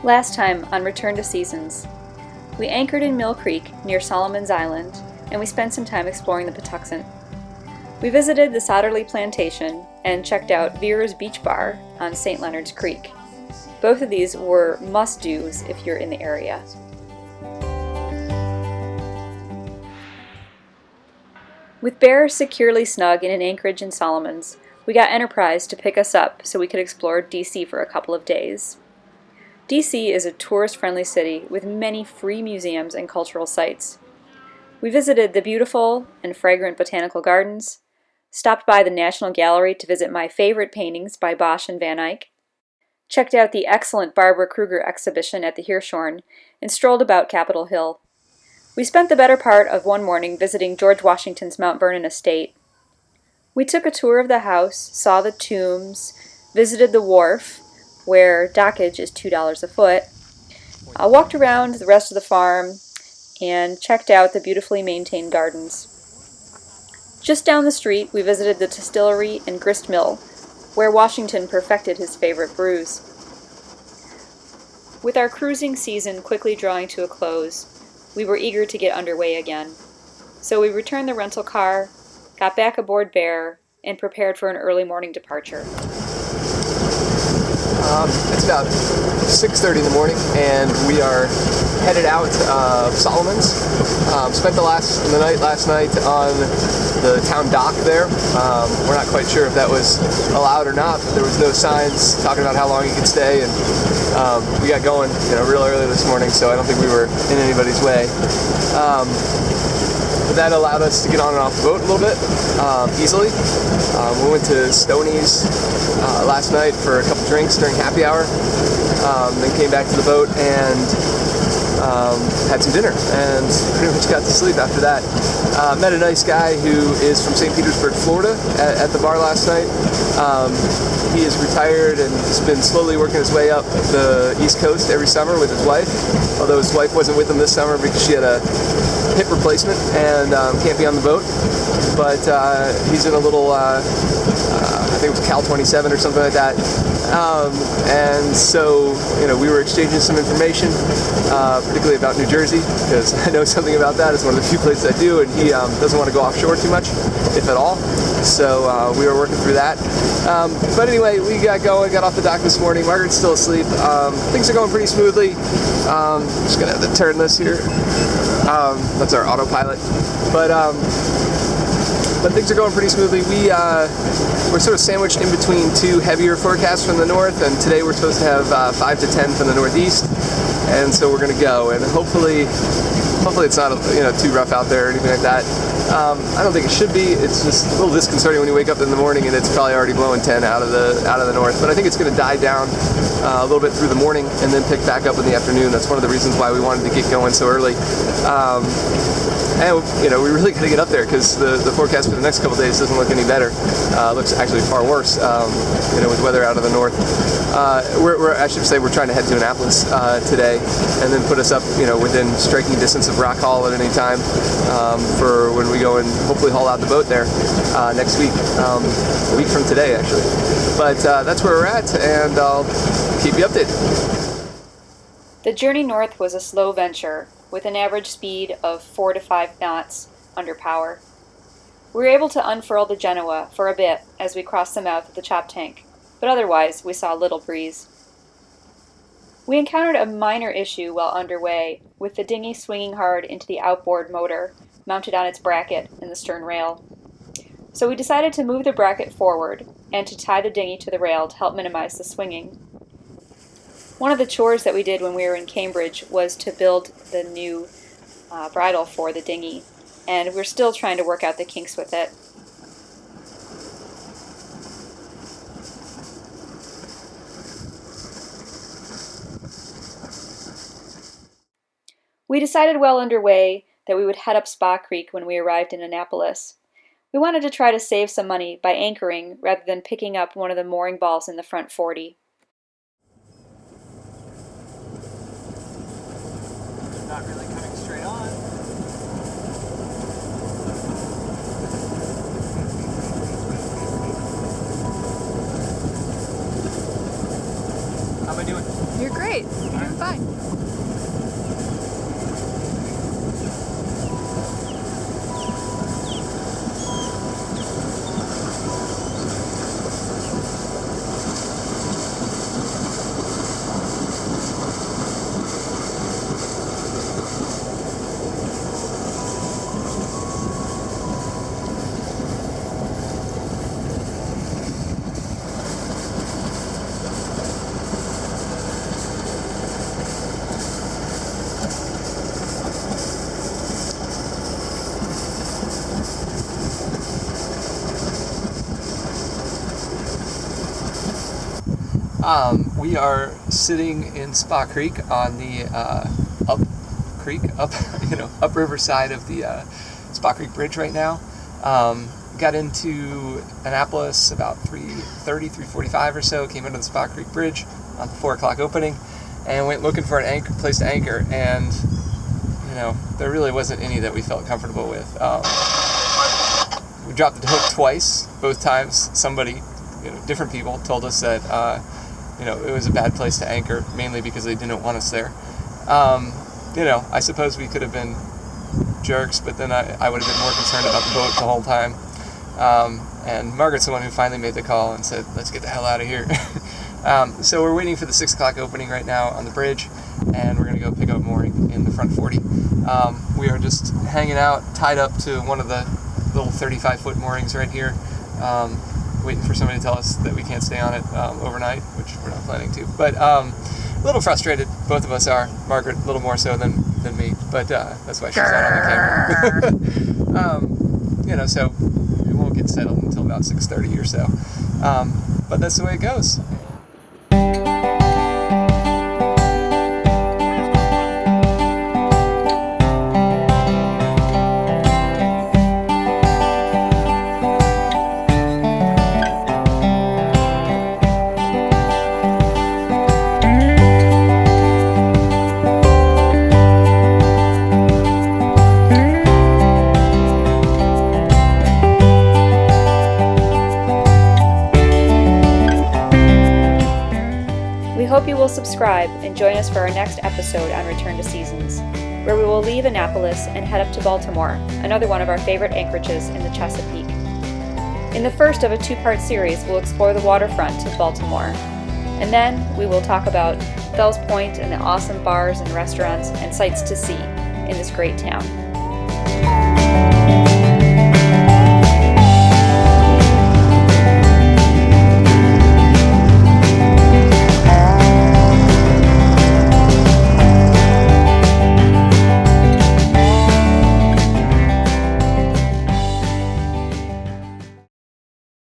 Last time on Return to Seasons, we anchored in Mill Creek near Solomon's Island, and we spent some time exploring the Patuxent. We visited the Sodderly Plantation and checked out Vera's Beach Bar on St. Leonard's Creek. Both of these were must-dos if you're in the area. With Bear securely snug in an anchorage in Solomon's, we got Enterprise to pick us up so we could explore DC for a couple of days. DC is a tourist-friendly city with many free museums and cultural sites. We visited the beautiful and fragrant botanical gardens, stopped by the National Gallery to visit my favorite paintings by Bosch and Van Eyck, checked out the excellent Barbara Kruger exhibition at the Hirshhorn, and strolled about Capitol Hill. We spent the better part of one morning visiting George Washington's Mount Vernon estate. We took a tour of the house, saw the tombs, visited the wharf, where dockage is $2 a foot, walked around the rest of the farm, and checked out the beautifully maintained gardens. Just down the street, we visited the distillery and grist mill, where Washington perfected his favorite brews. With our cruising season quickly drawing to a close, we were eager to get underway again. So we returned the rental car, got back aboard Bear, and prepared for an early morning departure. It's about 6:30 in the morning, and we are headed out of Solomon's. Spent the night last night on the town dock there. We're not quite sure if that was allowed or not, but there was no signs talking about how long you could stay, and we got going, real early this morning, so I don't think we were in anybody's way. But that allowed us to get on and off the boat a little bit easily. We went to Stoney's last night for a couple drinks during happy hour, then came back to the boat and had some dinner and pretty much got to sleep after that. Met a nice guy who is from St. Petersburg, Florida at the bar last night. He is retired and has been slowly working his way up the East Coast every summer with his wife, although his wife wasn't with him this summer because she had a hip replacement and can't be on the boat. But he's in a little, I think it was Cal 27 or something like that. And so, we were exchanging some information, particularly about New Jersey, because I know something about that. It's one of the few places I do, and he doesn't want to go offshore too much, if at all. So we were working through that. But anyway, we got going, got off the dock this morning. Margaret's still asleep. Things are going pretty smoothly. Just going to have to turn this here. That's our autopilot. But things are going pretty smoothly. We're sort of sandwiched in between two heavier forecasts from the north, and today we're supposed to have 5 to 10 from the northeast, and so we're going to go, and hopefully it's not too rough out there or anything like that. I don't think it should be. It's just a little disconcerting when you wake up in the morning and it's probably already blowing 10 out of the north, but I think it's going to die down a little bit through the morning and then pick back up in the afternoon. That's one of the reasons why we wanted to get going so early. And we really got to get up there because the forecast for the next couple days doesn't look any better. It looks actually far worse, with weather out of the north. I should say we're trying to head to Annapolis today, and then put us up, within striking distance of Rock Hall at any time for when we go and hopefully haul out the boat there next week, a week from today actually. But that's where we're at, and I'll keep you updated. The journey north was a slow venture, with an average speed of 4 to 5 knots under power. We were able to unfurl the Genoa for a bit as we crossed the mouth of the Choptank, but otherwise we saw little breeze. We encountered a minor issue while underway, with the dinghy swinging hard into the outboard motor mounted on its bracket in the stern rail. So we decided to move the bracket forward and to tie the dinghy to the rail to help minimize the swinging. One of the chores that we did when we were in Cambridge was to build the new bridle for the dinghy, and we're still trying to work out the kinks with it. We decided well underway that we would head up Spa Creek when we arrived in Annapolis. We wanted to try to save some money by anchoring rather than picking up one of the mooring balls in the front 40. Not really coming straight on. How am I doing? You're great. You're fine. We are sitting in Spa Creek on the upriver side of the Spa Creek Bridge right now. Got into Annapolis about 3:30, 3:45 or so. Came into the Spa Creek Bridge on the 4 o'clock opening, and went looking for an place to anchor. And there really wasn't any that we felt comfortable with. We dropped the hook twice. Both times, somebody, different people, told us that it was a bad place to anchor, mainly because they didn't want us there. I suppose we could have been jerks, but then I would have been more concerned about the boat the whole time. And Margaret's the one who finally made the call and said, let's get the hell out of here. So we're waiting for the 6 o'clock opening right now on the bridge, and we're going to go pick up mooring in the front 40. We are just hanging out, tied up to one of the little 35-foot moorings right here, waiting for somebody to tell us that we can't stay on it overnight, which we're not planning to. But a little frustrated, both of us are. Margaret a little more so than me, but that's why she's not on the camera. So we won't get settled until about 6:30 or so. But that's the way it goes. We hope you will subscribe and join us for our next episode on Return to Seasons, where we will leave Annapolis and head up to Baltimore, another one of our favorite anchorages in the Chesapeake. In the first of a 2-part series, we'll explore the waterfront of Baltimore, and then we will talk about Fells Point and the awesome bars and restaurants and sights to see in this great town.